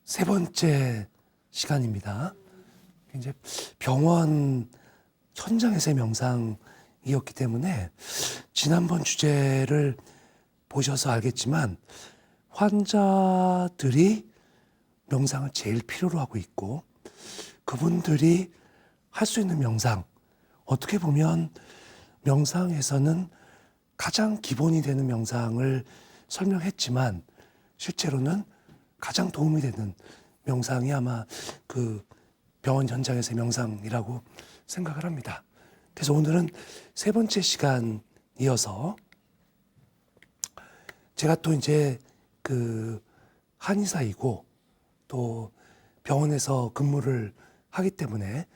세 번째 시간입니다. 이제 병원 현장에서의 명상이었기 때문에 지난번 주제를 보셔서 알겠지만 환자들이 명상을 제일 필요로 하고 있고 그분들이 할 수 있는 명상, 어떻게 보면 명상에서는 가장 기본이 되는 명상을 설명했지만 실제로는 가장 도움이 되는 명상이 아마 그 병원 현장에서의 명상이라고 생각을 합니다. 그래서 오늘은 세 번째 시간이어서 제가 또 이제 그 한의사이고 또 병원에서 근무를 하기 때문에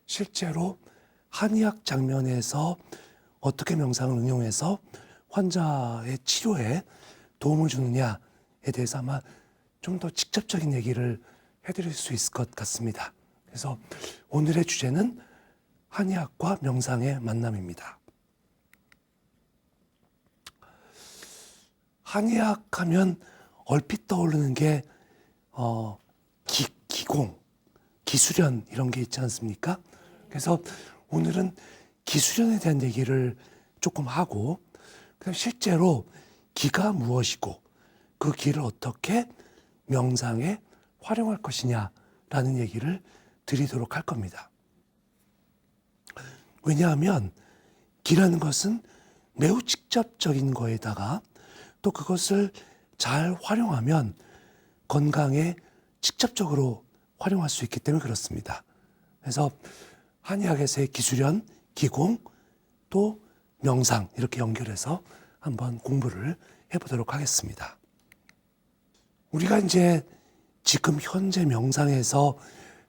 실제로 한의학 장면에서 어떻게 명상을 응용해서 환자의 치료에 도움을 주느냐에 대해서 아마 좀 더 직접적인 얘기를 해드릴 수 있을 것 같습니다. 그래서 오늘의 주제는 한의학과 명상의 만남입니다. 한의학 하면 얼핏 떠오르는 게 기공, 기수련 이런 게 있지 않습니까? 그래서 오늘은 기수련에 대한 얘기를 조금 하고 실제로 기가 무엇이고 그 기를 어떻게 명상에 활용할 것이냐라는 얘기를 드리도록 할 겁니다. 왜냐하면 기라는 것은 매우 직접적인 거에다가 또 그것을 잘 활용하면 건강에 직접적으로 활용할 수 있기 때문에 그렇습니다. 그래서 한의학에서의 기수련, 기공, 또 명상 이렇게 연결해서 한번 공부를 해보도록 하겠습니다. 우리가 이제 지금 현재 명상에서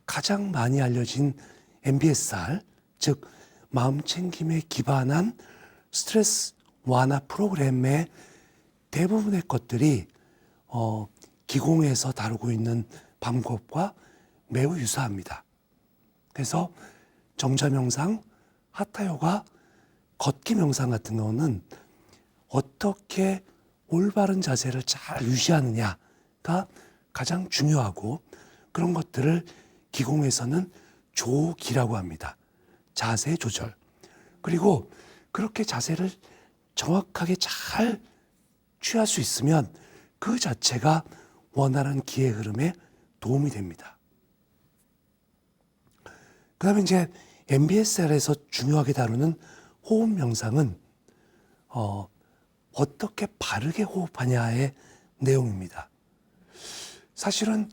가장 많이 알려진 MBSR, 즉 마음챙김에 기반한 스트레스 완화 프로그램의 대부분의 것들이 기공에서 다루고 있는 방법과 매우 유사합니다. 그래서 정자명상, 하타요가, 걷기 명상 같은 경우는 어떻게 올바른 자세를 잘 유지하느냐가 가장 중요하고 그런 것들을 기공에서는 조기라고 합니다. 자세 조절. 그리고 그렇게 자세를 정확하게 잘 취할 수 있으면 그 자체가 원활한 기의 흐름에 도움이 됩니다. 그 다음에 이제 MBSR에서 중요하게 다루는 호흡 명상은 어떻게 바르게 호흡하냐의 내용입니다. 사실은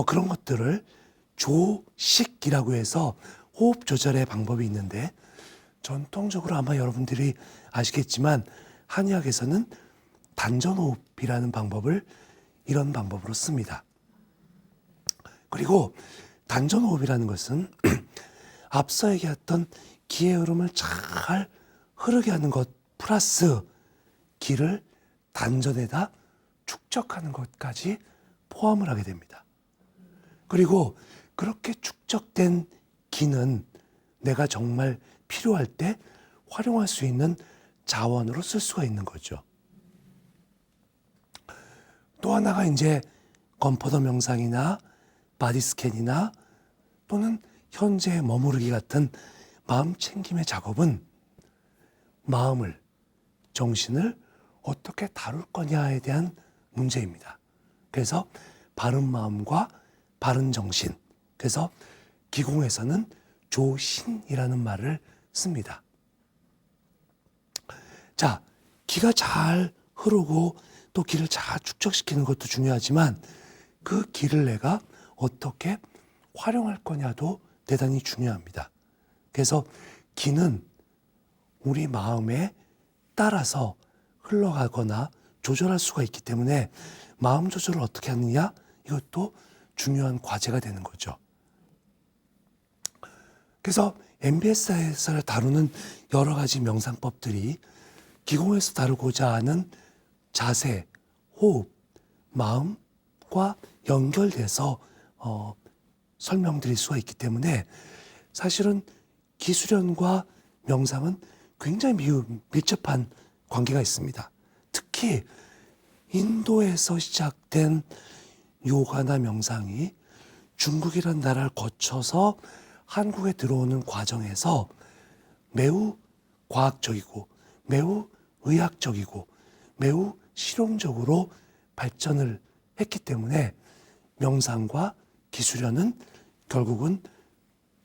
그런 것들을 조식이라고 해서 호흡 조절의 방법이 있는데 전통적으로 아마 여러분들이 아시겠지만 한의학에서는 단전호흡이라는 방법을 이런 방법으로 씁니다. 그리고 단전호흡이라는 것은 앞서 얘기했던 기의 흐름을 잘 흐르게 하는 것 플러스 기를 단전에다 축적하는 것까지 포함을 하게 됩니다. 그리고 그렇게 축적된 기는 내가 정말 필요할 때 활용할 수 있는 자원으로 쓸 수가 있는 거죠. 또 하나가 이제 건포도 명상이나 바디 스캔이나 또는 현재에 머무르기 같은 마음 챙김의 작업은 마음을, 정신을 어떻게 다룰 거냐에 대한 문제입니다. 그래서 바른 마음과 바른 정신. 그래서 기공에서는 조신이라는 말을 씁니다. 자, 기가 잘 흐르고 또 기를 잘 축적시키는 것도 중요하지만 그 기를 내가 어떻게 활용할 거냐도 대단히 중요합니다. 그래서 기는 우리 마음에 따라서 흘러가거나 조절할 수가 있기 때문에 마음 조절을 어떻게 하느냐 이것도 중요한 과제가 되는 거죠. 그래서 MBS에서 다루는 여러 가지 명상법들이 기공에서 다루고자 하는 자세, 호흡, 마음과 연결돼서 설명드릴 수가 있기 때문에 사실은 기수련과 명상은 굉장히 밀접한 관계가 있습니다. 특히 인도에서 시작된 요가나 명상이 중국이라는 나라를 거쳐서 한국에 들어오는 과정에서 매우 과학적이고 매우 의학적이고 매우 실용적으로 발전을 했기 때문에 명상과 기술련은 결국은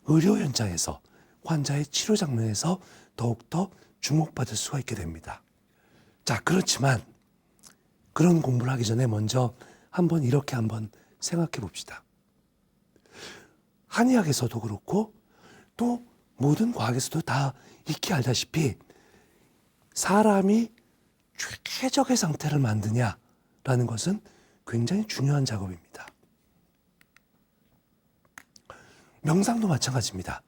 의료 현장에서 환자의 치료 장면에서 더욱더 주목받을 수가 있게 됩니다. 자, 그렇지만 그런 공부를 하기 전에 먼저 이렇게 한번 생각해 봅시다. 한의학에서도 그렇고 또 모든 과학에서도 다 익히 알다시피 사람이 최적의 상태를 만드냐라는 것은 굉장히 중요한 작업입니다. 명상도 마찬가지입니다.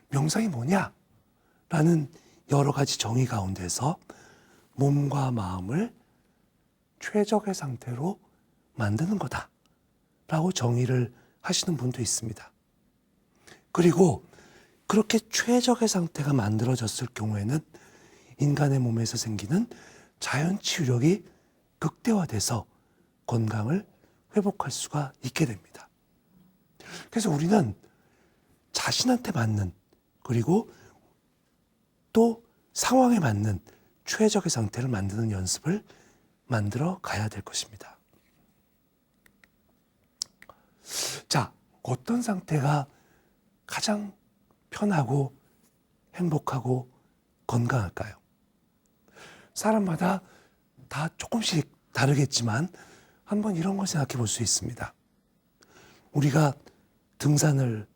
명상이 뭐냐라는 여러 가지 정의 가운데서 몸과 마음을 최적의 상태로 만드는 거다라고 정의를 하시는 분도 있습니다. 그리고 그렇게 최적의 상태가 만들어졌을 경우에는 인간의 몸에서 생기는 자연 치유력이 극대화돼서 건강을 회복할 수가 있게 됩니다. 그래서 우리는 자신한테 맞는 그리고 또 상황에 맞는 최적의 상태를 만드는 연습을 만들어 가야 될 것입니다. 자, 어떤 상태가 가장 편하고 행복하고 건강할까요? 사람마다 다 조금씩 다르겠지만 한번 이런 걸 생각해 볼 수 있습니다. 우리가 등산을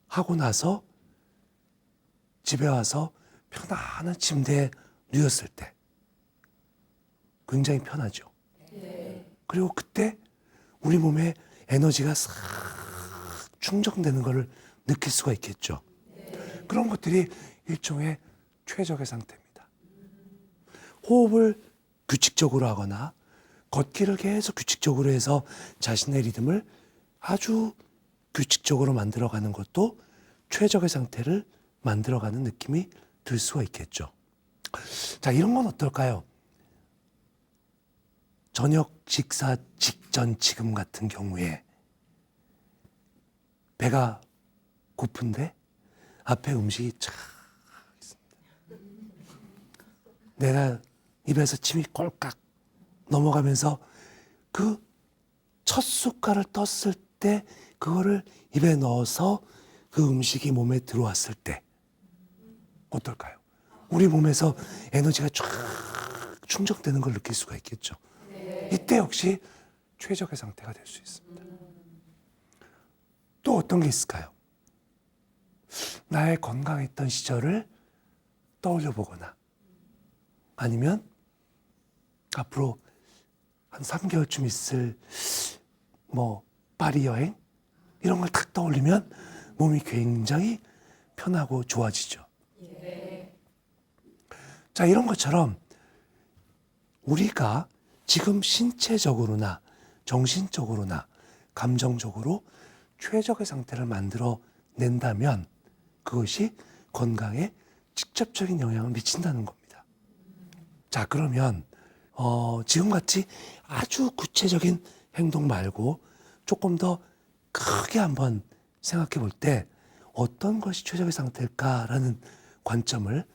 하고 나서 집에 와서 편안한 침대에 누웠을 때 굉장히 편하죠. 그리고 그때 우리 몸에 에너지가 싹 충전되는 것을 느낄 수가 있겠죠. 그런 것들이 일종의 최적의 상태입니다. 호흡을 규칙적으로 하거나 걷기를 계속 규칙적으로 해서 자신의 리듬을 아주 규칙적으로 만들어가는 것도 최적의 상태를 만들어가는 느낌이 들 수가 있겠죠. 자, 이런 건 어떨까요? 저녁 식사 직전 지금 같은 경우에 배가 고픈데 앞에 음식이 쫙 있습니다. 내가 입에서 침이 꼴깍 넘어가면서 그 첫 숟갈을 떴을 때 그거를 입에 넣어서 그 음식이 몸에 들어왔을 때 어떨까요? 우리 몸에서 에너지가 쫙 충전되는 걸 느낄 수가 있겠죠. 이때 역시 최적의 상태가 될 수 있습니다. 또 어떤 게 있을까요? 나의 건강했던 시절을 떠올려 보거나 아니면 앞으로 한 3개월쯤 있을 파리 여행 이런 걸 탁 떠올리면 몸이 굉장히 편하고 좋아지죠. 자, 이런 것처럼 우리가 지금 신체적으로나 정신적으로나 감정적으로 최적의 상태를 만들어 낸다면 그것이 건강에 직접적인 영향을 미친다는 겁니다. 자, 그러면 지금같이 아주 구체적인 행동 말고 조금 더 크게 한번 생각해 볼 때 어떤 것이 최적의 상태일까라는 관점을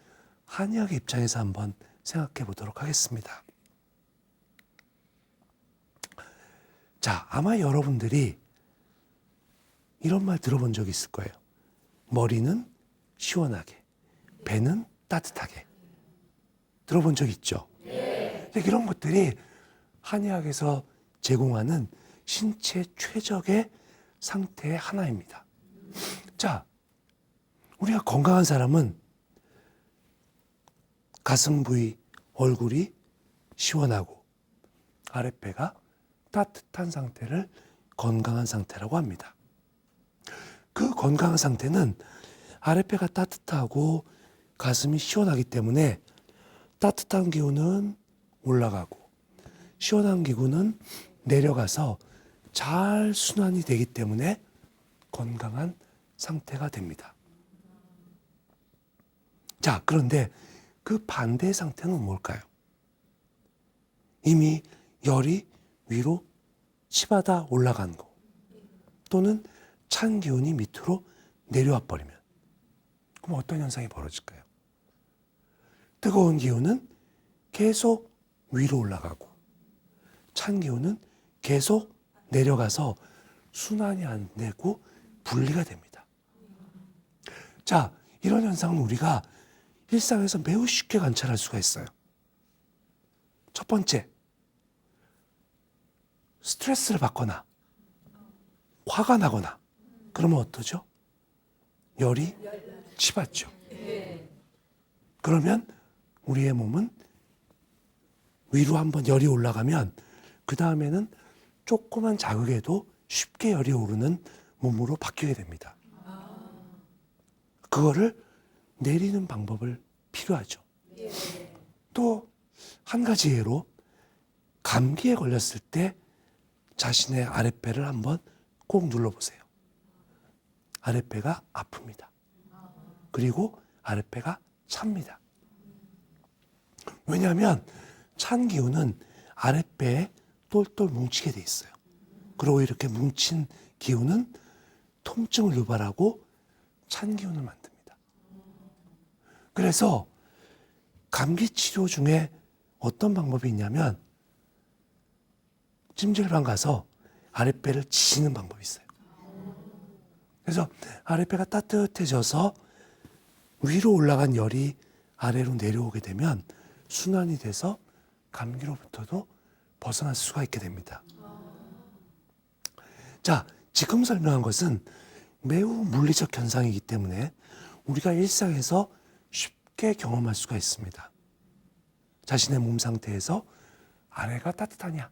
한의학의 입장에서 한번 생각해 보도록 하겠습니다. 자, 아마 여러분들이 이런 말 들어본 적이 있을 거예요. 머리는 시원하게, 배는 따뜻하게. 들어본 적 있죠? 이런 것들이 한의학에서 제공하는 신체 최적의 상태의 하나입니다. 자, 우리가 건강한 사람은 가슴 부위, 얼굴이 시원하고 아랫배가 따뜻한 상태를 건강한 상태라고 합니다. 그 건강한 상태는 아랫배가 따뜻하고 가슴이 시원하기 때문에 따뜻한 기운은 올라가고 시원한 기운은 내려가서 잘 순환이 되기 때문에 건강한 상태가 됩니다. 자, 그런데 그 반대의 상태는 뭘까요? 이미 열이 위로 치받아 올라간 거, 또는 찬 기운이 밑으로 내려와 버리면, 그럼 어떤 현상이 벌어질까요? 뜨거운 기운은 계속 위로 올라가고 찬 기운은 계속 내려가서 순환이 안 되고 분리가 됩니다. 자, 이런 현상은 우리가 일상에서 매우 쉽게 관찰할 수가 있어요. 첫 번째, 스트레스를 받거나 화가 나거나 그러면 어떠죠? 열이 치받죠. 그러면 우리의 몸은 위로 한번 열이 올라가면 그 다음에는 조그만 자극에도 쉽게 열이 오르는 몸으로 바뀌게 됩니다. 그거를 내리는 방법을 필요하죠. 또 한 가지 예로 감기에 걸렸을 때 자신의 아랫배를 한번 꼭 눌러보세요. 아랫배가 아픕니다. 그리고 아랫배가 찹니다. 왜냐하면 찬 기운은 아랫배에 똘똘 뭉치게 돼 있어요. 그리고 이렇게 뭉친 기운은 통증을 유발하고 찬 기운을 만듭니다. 그래서 감기 치료 중에 어떤 방법이 있냐면 찜질방 가서 아랫배를 지지는 방법이 있어요. 그래서 아랫배가 따뜻해져서 위로 올라간 열이 아래로 내려오게 되면 순환이 돼서 감기로부터도 벗어날 수가 있게 됩니다. 자, 지금 설명한 것은 매우 물리적 현상이기 때문에 우리가 일상에서 쉽게 경험할 수가 있습니다. 자신의 몸 상태에서 아래가 따뜻하냐,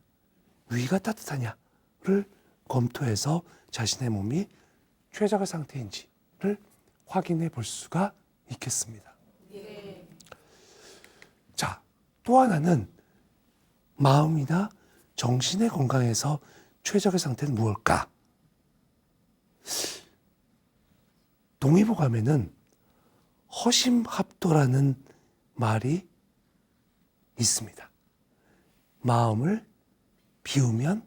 위가 따뜻하냐를 검토해서 자신의 몸이 최적의 상태인지를 확인해 볼 수가 있겠습니다. 자, 또 하나는 마음이나 정신의 건강에서 최적의 상태는 무엇일까? 동의보감에는 허심합도라는 말이 있습니다. 마음을 비우면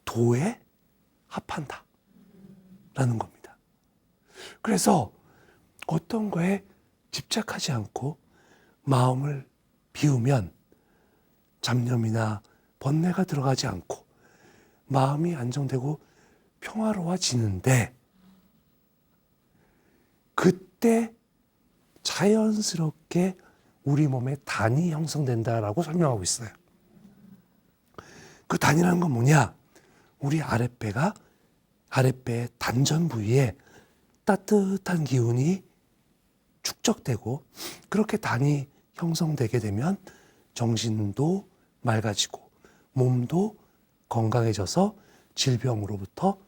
도에 합한다 라는 겁니다. 그래서 어떤 거에 집착하지 않고 마음을 비우면 잡념이나 번뇌가 들어가지 않고 마음이 안정되고 평화로워지는데, 그때 자연스럽게 우리 몸에 단이 형성된다라고 설명하고 있어요. 그 단이라는 건 뭐냐? 우리 아랫배의 단전 부위에 따뜻한 기운이 축적되고, 그렇게 단이 형성되게 되면 정신도 맑아지고 몸도 건강해져서 질병으로부터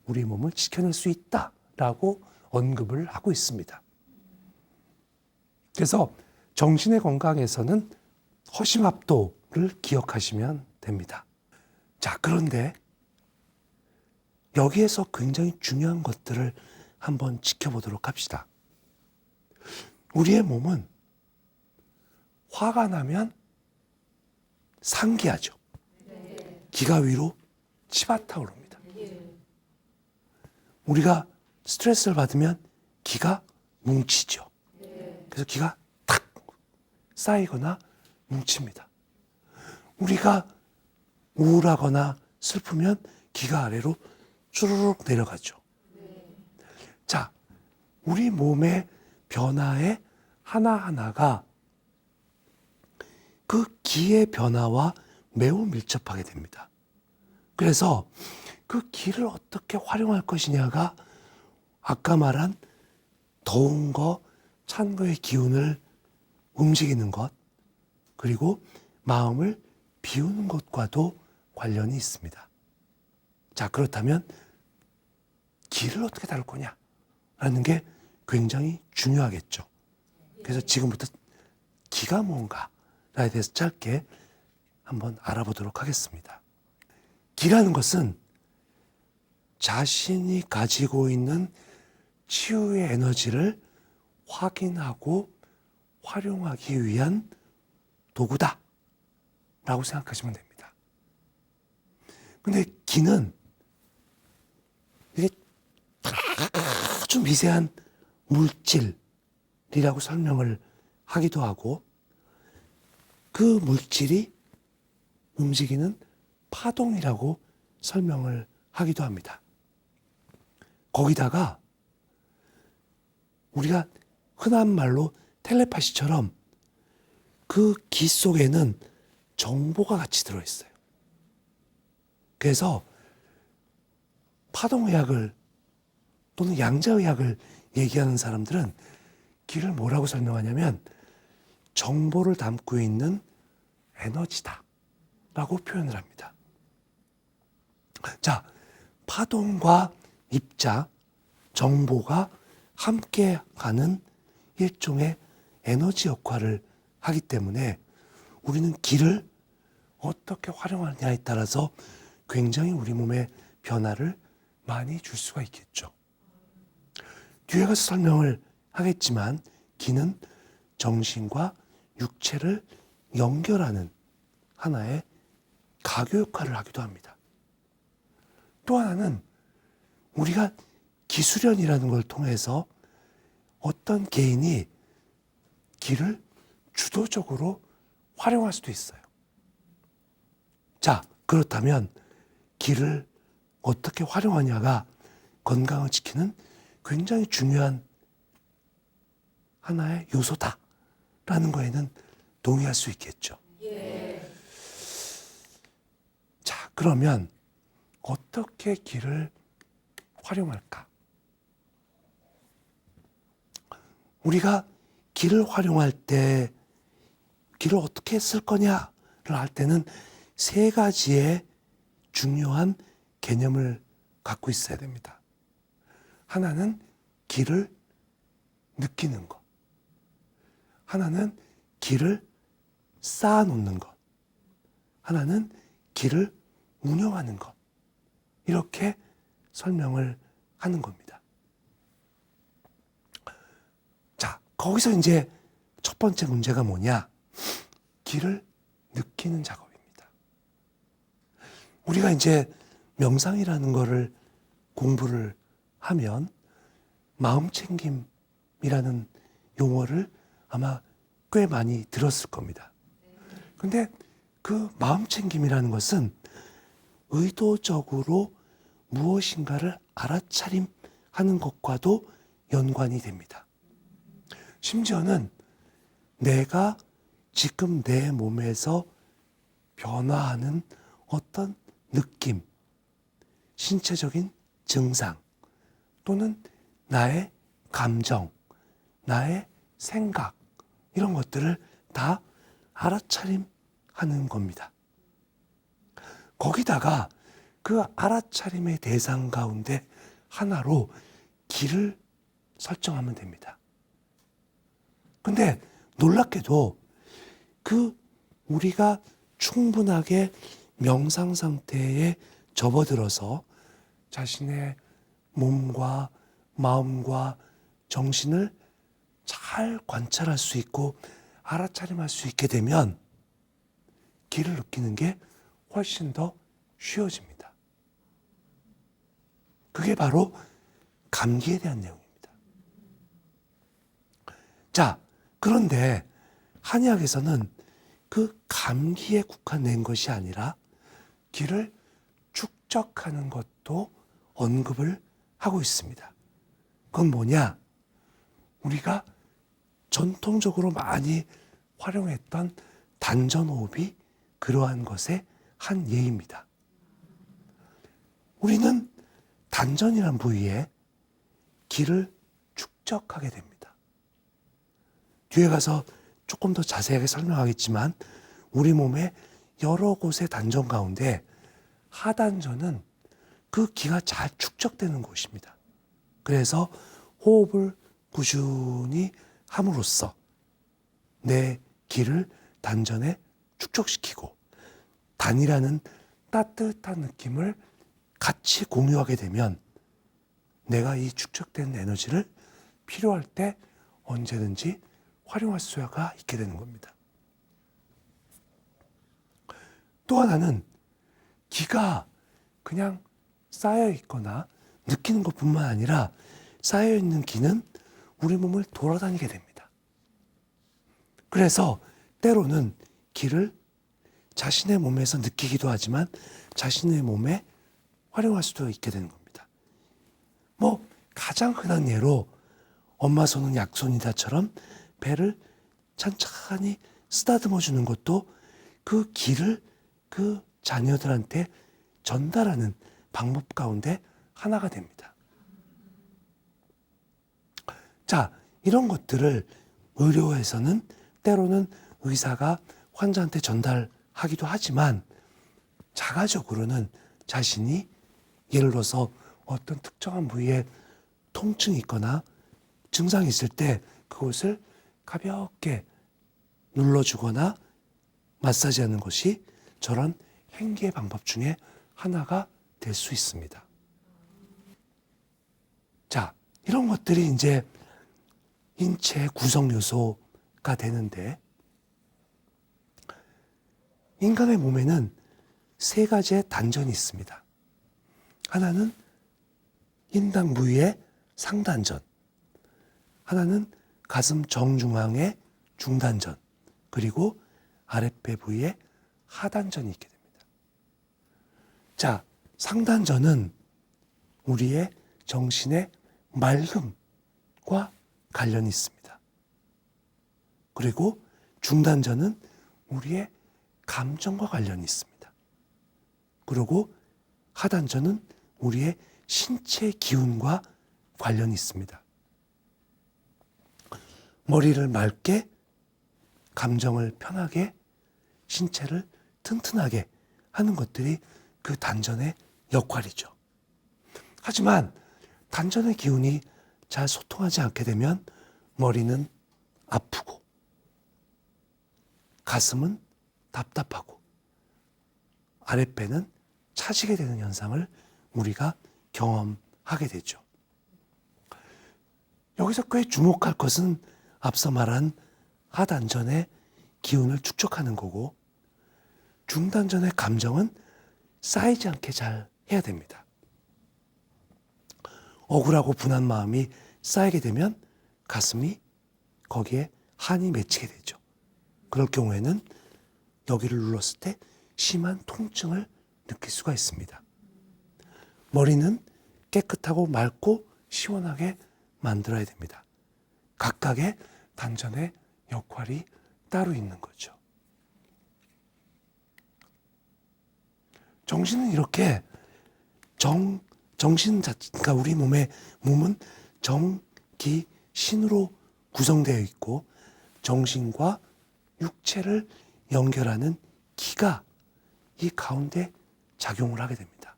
우리 몸을 지켜낼 수 있다라고 언급을 하고 있습니다. 그래서 정신의 건강에서는 허심합도를 기억하시면 됩니다. 자, 그런데 여기에서 굉장히 중요한 것들을 한번 지켜보도록 합시다. 우리의 몸은 화가 나면 상기하죠. 기가 위로 치받아 오릅니다. 우리가 스트레스를 받으면 기가 뭉치죠. 그래서 기가 탁 쌓이거나 뭉칩니다. 우리가 우울하거나 슬프면 기가 아래로 쭈르륵 내려가죠. 자, 우리 몸의 변화의 하나하나가 그 기의 변화와 매우 밀접하게 됩니다. 그래서 그 기를 어떻게 활용할 것이냐가 아까 말한 더운 거, 찬 거의 기운을 움직이는 것, 그리고 마음을 비우는 것과도 관련이 있습니다. 자, 그렇다면 기를 어떻게 다룰 거냐라는 게 굉장히 중요하겠죠. 그래서 지금부터 기가 뭔가에 대해서 짧게 한번 알아보도록 하겠습니다. 기라는 것은 자신이 가지고 있는 치유의 에너지를 확인하고 활용하기 위한 도구다 라고 생각하시면 됩니다. 근데 기는 이게 아주 미세한 물질이라고 설명을 하기도 하고 그 물질이 움직이는 파동이라고 설명을 하기도 합니다. 거기다가 우리가 흔한 말로 텔레파시처럼 그 기 속에는 정보가 같이 들어있어요. 그래서 파동의학을 또는 양자의학을 얘기하는 사람들은 기를 뭐라고 설명하냐면 정보를 담고 있는 에너지다 라고 표현을 합니다. 자, 파동과 입자, 정보가 함께 하는 일종의 에너지 역할을 하기 때문에 우리는 기를 어떻게 활용하느냐에 따라서 굉장히 우리 몸에 변화를 많이 줄 수가 있겠죠. 뒤에 가서 설명을 하겠지만 기는 정신과 육체를 연결하는 하나의 가교 역할을 하기도 합니다. 또 하나는 우리가 기수련이라는 걸 통해서 어떤 개인이 기를 주도적으로 활용할 수도 있어요. 자, 그렇다면 기를 어떻게 활용하냐가 건강을 지키는 굉장히 중요한 하나의 요소다라는 거에는 동의할 수 있겠죠. 자, 그러면 어떻게 기를 활용할까? 우리가 기를 활용할 때 기를 어떻게 쓸 거냐를 할 때는 세 가지의 중요한 개념을 갖고 있어야 됩니다. 하나는 기를 느끼는 것. 하나는 기를 쌓아놓는 것. 하나는 기를 운영하는 것. 이렇게 설명을 하는 겁니다. 자, 거기서 이제 첫 번째 문제가 뭐냐? 기를 느끼는 작업입니다. 우리가 이제 명상이라는 거를 공부를 하면 마음챙김이라는 용어를 아마 꽤 많이 들었을 겁니다. 근데 그 마음챙김이라는 것은 의도적으로 무엇인가를 알아차림하는 것과도 연관이 됩니다. 심지어는 내가 지금 내 몸에서 변화하는 어떤 느낌, 신체적인 증상 또는 나의 감정, 나의 생각 이런 것들을 다 알아차림하는 겁니다. 거기다가 그 알아차림의 대상 가운데 하나로 기를 설정하면 됩니다. 근데 놀랍게도 그 우리가 충분하게 명상 상태에 접어들어서 자신의 몸과 마음과 정신을 잘 관찰할 수 있고 알아차림할 수 있게 되면 기를 느끼는 게 훨씬 더 쉬워집니다. 그게 바로 감기에 대한 내용입니다. 자, 그런데 한의학에서는 그 감기에 국한된 것이 아니라 기를 축적하는 것도 언급을 하고 있습니다. 그건 뭐냐? 우리가 전통적으로 많이 활용했던 단전호흡이 그러한 것의 한 예입니다. 우리는 단전이란 부위에 기를 축적하게 됩니다. 뒤에 가서 조금 더 자세하게 설명하겠지만 우리 몸의 여러 곳의 단전 가운데 하단전은 그 기가 잘 축적되는 곳입니다. 그래서 호흡을 꾸준히 함으로써 내 기를 단전에 축적시키고 단이라는 따뜻한 느낌을 같이 공유하게 되면 내가 이 축적된 에너지를 필요할 때 언제든지 활용할 수가 있게 되는 겁니다. 또 하나는 기가 그냥 쌓여 있거나 느끼는 것뿐만 아니라 쌓여 있는 기는 우리 몸을 돌아다니게 됩니다. 그래서 때로는 기를 자신의 몸에서 느끼기도 하지만 자신의 몸에 활용할 수도 있게 되는 겁니다. 뭐 가장 흔한 예로 엄마 손은 약손이다처럼 배를 천천히 쓰다듬어 주는 것도 그 기를 그 자녀들한테 전달하는 방법 가운데 하나가 됩니다. 자, 이런 것들을 의료에서는 때로는 의사가 환자한테 전달하기도 하지만 자가적으로는 자신이 예를 들어서 어떤 특정한 부위에 통증이 있거나 증상이 있을 때 그곳을 가볍게 눌러주거나 마사지하는 것이 저런 행기의 방법 중에 하나가 될 수 있습니다. 자, 이런 것들이 이제 인체의 구성 요소가 되는데 인간의 몸에는 세 가지의 단전이 있습니다. 하나는 인당 부위의 상단전, 하나는 가슴 정중앙의 중단전, 그리고 아랫배 부위의 하단전이 있게 됩니다. 자, 상단전은 우리의 정신의 맑음과 관련이 있습니다. 그리고 중단전은 우리의 감정과 관련이 있습니다. 그리고 하단전은 우리의 신체의 기운과 관련이 있습니다. 머리를 맑게, 감정을 편하게, 신체를 튼튼하게 하는 것들이 그 단전의 역할이죠. 하지만 단전의 기운이 잘 소통하지 않게 되면 머리는 아프고 가슴은 답답하고 아랫배는 차지게 되는 현상을 우리가 경험하게 되죠. 여기서 꽤 주목할 것은 앞서 말한 하단전의 기운을 축적하는 거고 중단전의 감정은 쌓이지 않게 잘 해야 됩니다. 억울하고 분한 마음이 쌓이게 되면 가슴이 거기에 한이 맺히게 되죠. 그럴 경우에는 여기를 눌렀을 때 심한 통증을 느낄 수가 있습니다. 머리는 깨끗하고 맑고 시원하게 만들어야 됩니다. 각각의 단전의 역할이 따로 있는 거죠. 정신은 이렇게 정신 자체가 우리 몸은 정, 기, 신으로 구성되어 있고 정신과 육체를 연결하는 기가 이 가운데 작용을 하게 됩니다.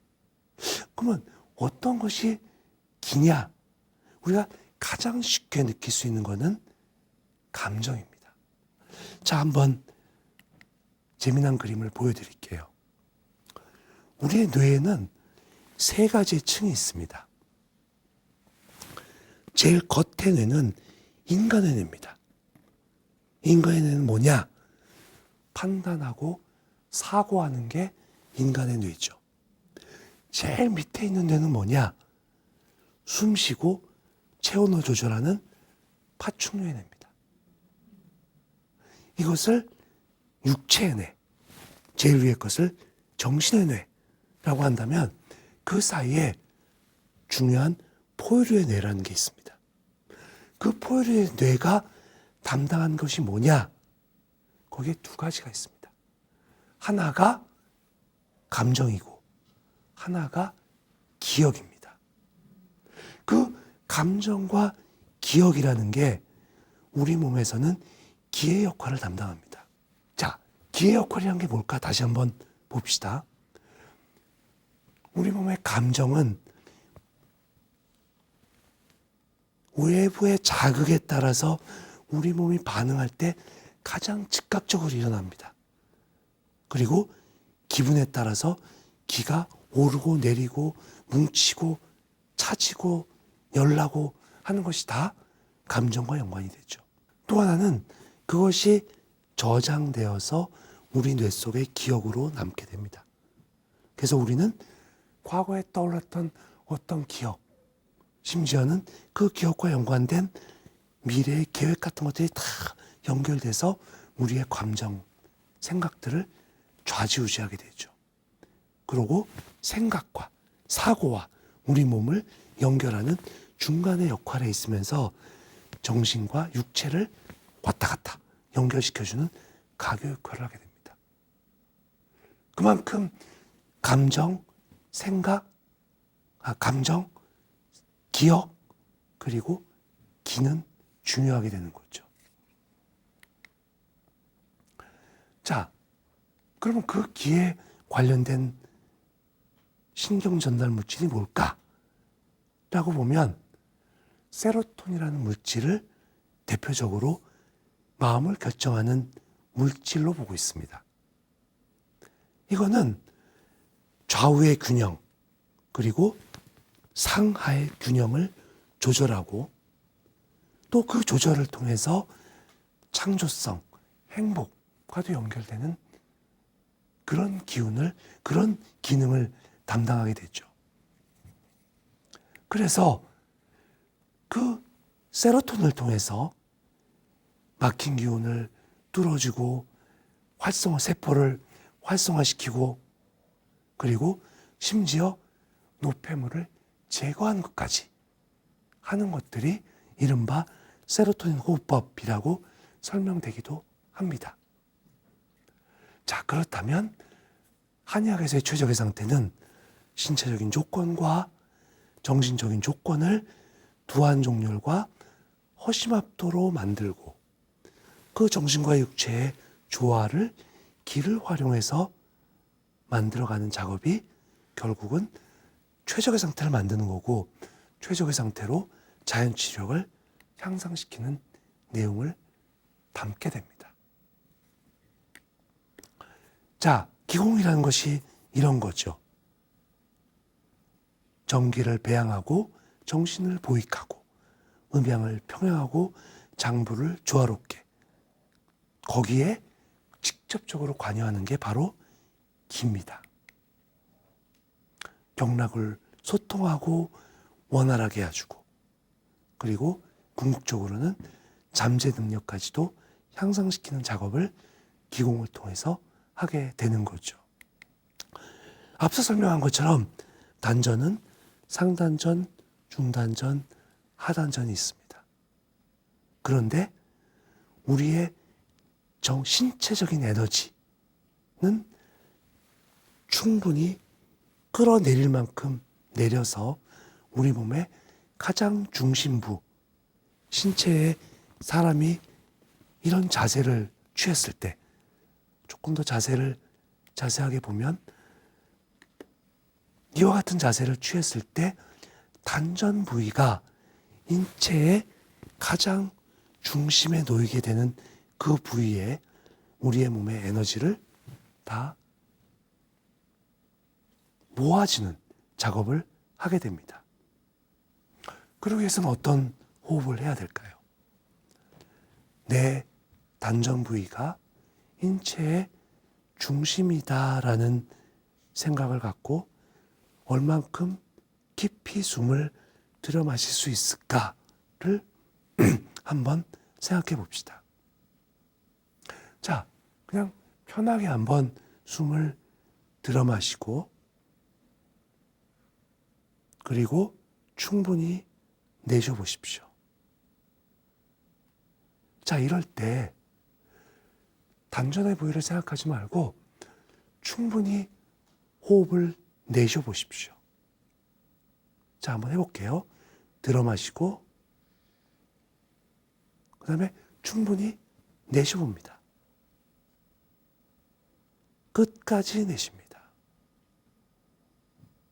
그러면 어떤 것이 기냐? 우리가 가장 쉽게 느낄 수 있는 것은 감정입니다. 자, 한번 재미난 그림을 보여드릴게요. 우리의 뇌에는 세 가지의 층이 있습니다. 제일 겉의 뇌는 인간의 뇌입니다. 인간의 뇌는 뭐냐? 판단하고 사고하는 게 인간의 뇌죠. 제일 밑에 있는 뇌는 뭐냐? 숨 쉬고 체온을 조절하는 파충류의 뇌입니다. 이것을 육체의 뇌, 제일 위의 것을 정신의 뇌라고 한다면 그 사이에 중요한 포유류의 뇌라는 게 있습니다. 그 포유류의 뇌가 담당한 것이 뭐냐? 거기에 두 가지가 있습니다. 하나가 감정이고 하나가 기억입니다. 그 감정과 기억이라는 게 우리 몸에서는 기의 역할을 담당합니다. 자, 기의 역할이란 게 뭘까? 다시 한번 봅시다. 우리 몸의 감정은 외부의 자극에 따라서 우리 몸이 반응할 때 가장 즉각적으로 일어납니다. 그리고 기분에 따라서 기가 오르고 내리고 뭉치고 차지고 열나고 하는 것이 다 감정과 연관이 되죠. 또 하나는 그것이 저장되어서 우리 뇌 속의 기억으로 남게 됩니다. 그래서 우리는 과거에 떠올랐던 어떤 기억, 심지어는 그 기억과 연관된 미래의 계획 같은 것들이 다 연결돼서 우리의 감정, 생각들을 좌지우지하게 되죠. 그리고 생각과 사고와 우리 몸을 연결하는 중간의 역할에 있으면서 정신과 육체를 왔다 갔다 연결시켜주는 가교 역할을 하게 됩니다. 그만큼 감정, 감정, 기억, 그리고 기는 중요하게 되는 거죠. 자, 그러면 그 기에 관련된 신경 전달 물질이 뭘까? 라고 보면 세로토닌이라는 물질을 대표적으로 마음을 결정하는 물질로 보고 있습니다. 이거는 좌우의 균형, 그리고 상하의 균형을 조절하고 또 그 조절을 통해서 창조성, 행복과도 연결되는 그런 그런 기능을 담당하게 되죠. 그래서 그 세로토닌을 통해서 막힌 기운을 뚫어주고 세포를 활성화시키고 그리고 심지어 노폐물을 제거하는 것까지 하는 것들이 이른바 세로토닌 호흡법이라고 설명되기도 합니다. 자, 그렇다면 한의학에서의 최적의 상태는 신체적인 조건과 정신적인 조건을 두한종렬과 허심압도로 만들고 그 정신과 육체의 조화를 기를 활용해서 만들어가는 작업이 결국은 최적의 상태를 만드는 거고 최적의 상태로 자연치력을 향상시키는 내용을 담게 됩니다. 자, 기공이라는 것이 이런 거죠. 정기를 배양하고 정신을 보익하고 음양을 평양하고 장부를 조화롭게 거기에 직접적으로 관여하는 게 바로 기입니다. 경락을 소통하고 원활하게 해주고 그리고 궁극적으로는 잠재 능력까지도 향상시키는 작업을 기공을 통해서 하게 되는 거죠. 앞서 설명한 것처럼 단전은 상단전, 중단전, 하단전이 있습니다. 그런데 우리의 신체적인 에너지는 충분히 끌어내릴 만큼 내려서 우리 몸의 가장 중심부, 신체에 사람이 이런 자세를 취했을 때 조금 더 자세를 자세하게 보면 이와 같은 자세를 취했을 때 단전 부위가 인체의 가장 중심에 놓이게 되는 그 부위에 우리의 몸의 에너지를 다 모아지는 작업을 하게 됩니다. 그러기 위해서는 어떤 호흡을 해야 될까요? 내 단전 부위가 인체의 중심이다라는 생각을 갖고 얼만큼 깊이 숨을 들여 마실 수 있을까를 한번 생각해 봅시다. 자, 그냥 편하게 한번 숨을 들여 마시고 그리고 충분히 내쉬어 보십시오. 자, 이럴 때 단전의 부위를 생각하지 말고 충분히 호흡을 내쉬어 보십시오. 자, 한번 해볼게요. 들어 마시고 그 다음에 충분히 내쉬어 봅니다. 끝까지 내쉽니다.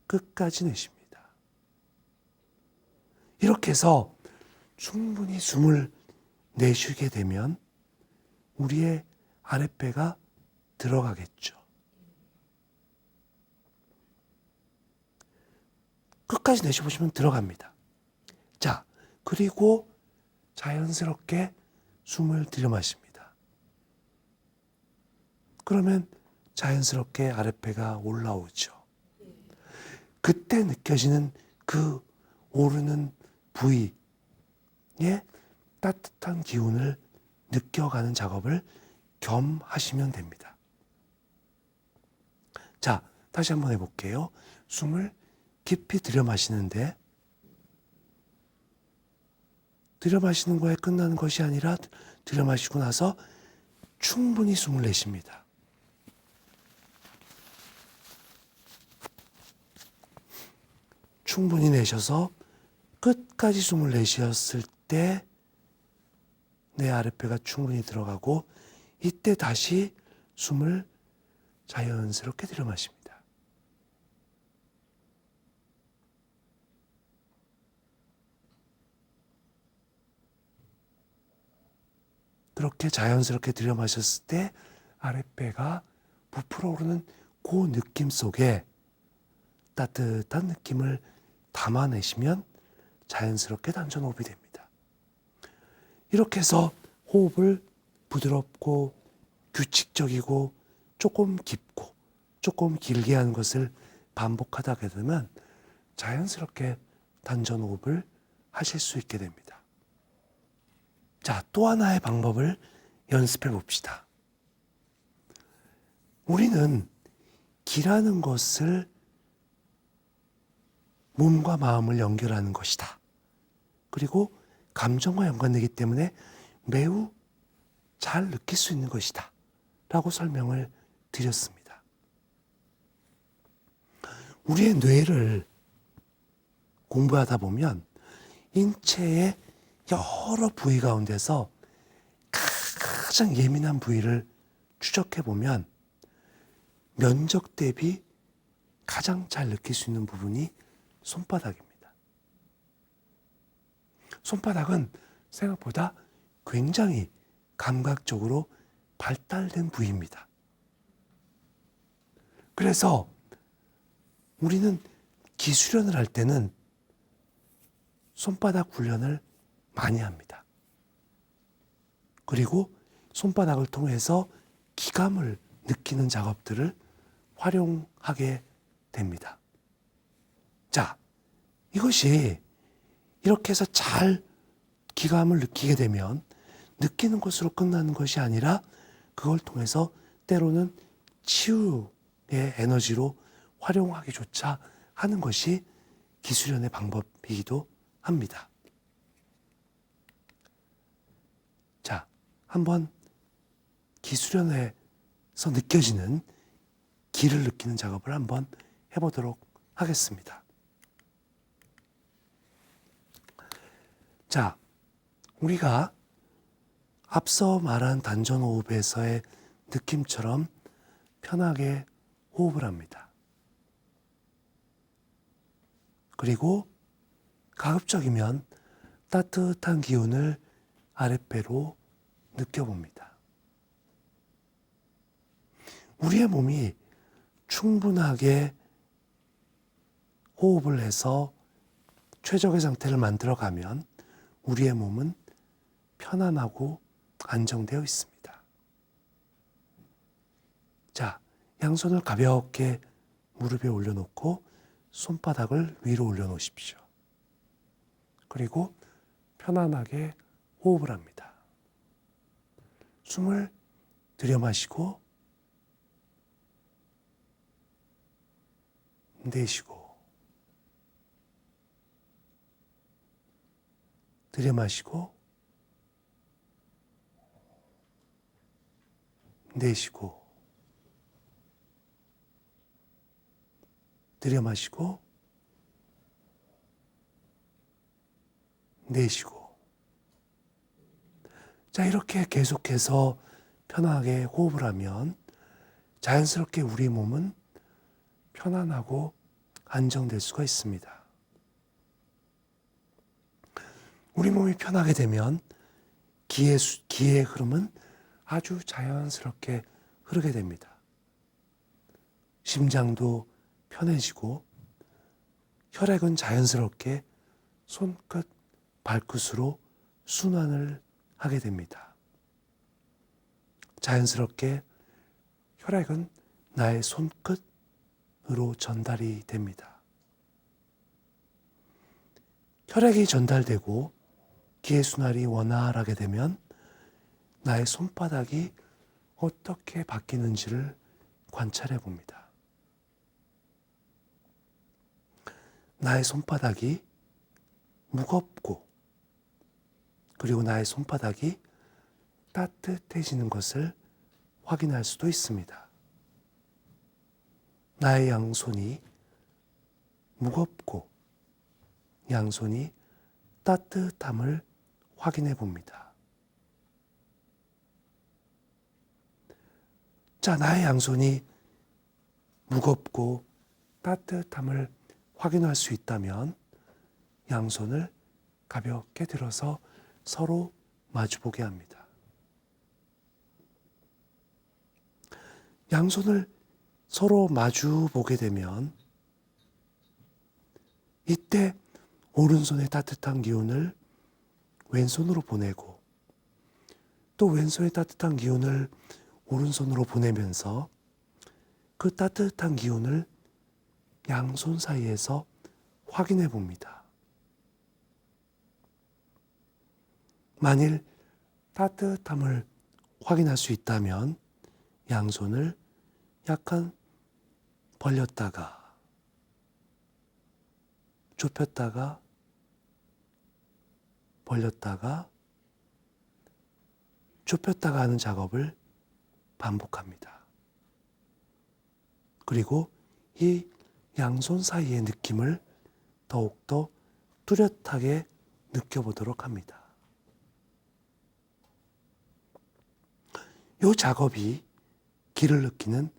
끝까지 내쉽니다. 이렇게 해서 충분히 숨을 내쉬게 되면 우리의 아랫배가 들어가겠죠. 끝까지 내쉬보시면 들어갑니다. 자, 그리고 자연스럽게 숨을 들여 마십니다. 그러면 자연스럽게 아랫배가 올라오죠. 그때 느껴지는 그 오르는 부위에 따뜻한 기운을 느껴가는 작업을 겸 하시면 됩니다. 자, 다시 한번 해볼게요. 숨을 깊이 들여 마시는데, 들여 마시는 거에 끝나는 것이 아니라 들여 마시고 나서 충분히 숨을 내쉽니다. 충분히 내셔서 끝까지 숨을 내쉬었을 때 내 아랫배가 충분히 들어가고, 이때 다시 숨을 자연스럽게 들여 마십니다. 그렇게 자연스럽게 들여 마셨을 때 아랫배가 부풀어 오르는 그 느낌 속에 따뜻한 느낌을 담아내시면 자연스럽게 단전호흡이 됩니다. 이렇게 해서 호흡을 부드럽고 규칙적이고 조금 깊고 조금 길게 하는 것을 반복하다 보면 자연스럽게 단전호흡을 하실 수 있게 됩니다. 자, 또 하나의 방법을 연습해 봅시다. 우리는 기라는 것을 몸과 마음을 연결하는 것이다. 그리고 감정과 연관되기 때문에 매우 잘 느낄 수 있는 것이다. 라고 설명을 드렸습니다. 우리의 뇌를 공부하다 보면 인체의 여러 부위 가운데서 가장 예민한 부위를 추적해 보면 면적 대비 가장 잘 느낄 수 있는 부분이 손바닥입니다. 손바닥은 생각보다 굉장히 감각적으로 발달된 부위입니다. 그래서 우리는 기수련을 할 때는 손바닥 훈련을 많이 합니다. 그리고 손바닥을 통해서 기감을 느끼는 작업들을 활용하게 됩니다. 자, 이것이 이렇게 해서 잘 기감을 느끼게 되면 느끼는 것으로 끝나는 것이 아니라 그걸 통해서 때로는 치유의 에너지로 활용하기조차 하는 것이 기수련의 방법이기도 합니다. 자, 한번 기수련에서 느껴지는 기를 느끼는 작업을 한번 해보도록 하겠습니다. 자, 우리가 앞서 말한 단전호흡에서의 느낌처럼 편하게 호흡을 합니다. 그리고 가급적이면 따뜻한 기운을 아랫배로 느껴봅니다. 우리의 몸이 충분하게 호흡을 해서 최적의 상태를 만들어가면 우리의 몸은 편안하고 안정되어 있습니다. 자, 양손을 가볍게 무릎에 올려놓고 손바닥을 위로 올려놓으십시오. 그리고 편안하게 호흡을 합니다. 숨을 들여 마시고 내쉬고 들여 마시고 내쉬고 들여 마시고 내쉬고. 자, 이렇게 계속해서 편하게 호흡을 하면 자연스럽게 우리 몸은 편안하고 안정될 수가 있습니다. 우리 몸이 편하게 되면 기의 흐름은 아주 자연스럽게 흐르게 됩니다. 심장도 편해지고 혈액은 자연스럽게 손끝, 발끝으로 순환을 하게 됩니다. 자연스럽게 혈액은 나의 손끝으로 전달이 됩니다. 혈액이 전달되고 기의 순환이 원활하게 되면 나의 손바닥이 어떻게 바뀌는지를 관찰해 봅니다. 나의 손바닥이 무겁고 그리고 나의 손바닥이 따뜻해지는 것을 확인할 수도 있습니다. 나의 양손이 무겁고 양손이 따뜻함을 확인해 봅니다. 자, 나의 양손이 무겁고 따뜻함을 확인할 수 있다면 양손을 가볍게 들어서 서로 마주보게 합니다. 양손을 서로 마주보게 되면 이때 오른손의 따뜻한 기운을 왼손으로 보내고 또 왼손의 따뜻한 기운을 오른손으로 보내면서 그 따뜻한 기운을 양손 사이에서 확인해 봅니다. 만일 따뜻함을 확인할 수 있다면 양손을 약간 벌렸다가 좁혔다가 벌렸다가 좁혔다가 하는 작업을 반복합니다. 그리고 이 양손 사이의 느낌을 더욱더 뚜렷하게 느껴보도록 합니다. 이 작업이 기를 느끼는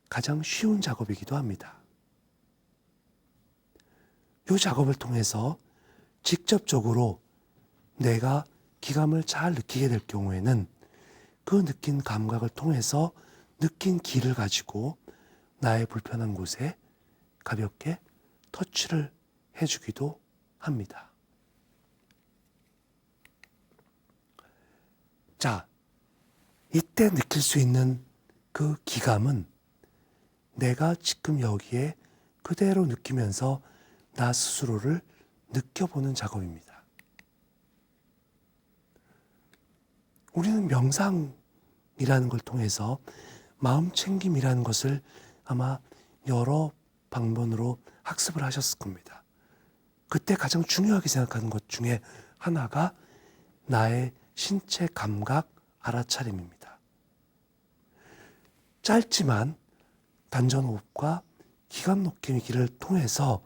가장 쉬운 작업이기도 합니다. 이 작업을 통해서 직접적으로 내가 기감을 잘 느끼게 될 경우에는 그 느낀 감각을 통해서 느낀 기를 가지고 나의 불편한 곳에 가볍게 터치를 해주기도 합니다. 자, 이때 느낄 수 있는 그 기감은 내가 지금 여기에 그대로 느끼면서 나 스스로를 느껴보는 작업입니다. 우리는 명상이라는 걸 통해서 마음 챙김이라는 것을 아마 여러 방면으로 학습을 하셨을 겁니다. 그때 가장 중요하게 생각하는 것 중에 하나가 나의 신체 감각 알아차림입니다. 짧지만 단전호흡과 기감 느끼기를 통해서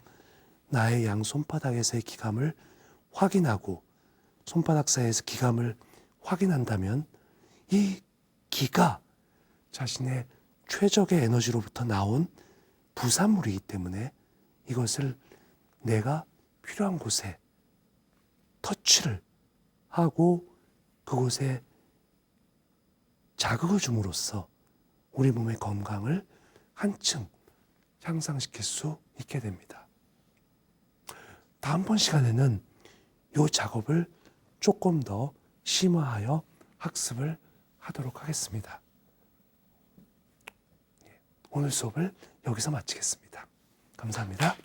나의 양 손바닥에서의 기감을 확인하고 손바닥 사이에서 기감을 확인한다면 이 기가 자신의 최적의 에너지로부터 나온 부산물이기 때문에 이것을 내가 필요한 곳에 터치를 하고 그곳에 자극을 줌으로써 우리 몸의 건강을 한층 향상시킬 수 있게 됩니다. 다음번 시간에는 이 작업을 조금 더 심화하여 학습을 하도록 하겠습니다. 오늘 수업을 여기서 마치겠습니다. 감사합니다.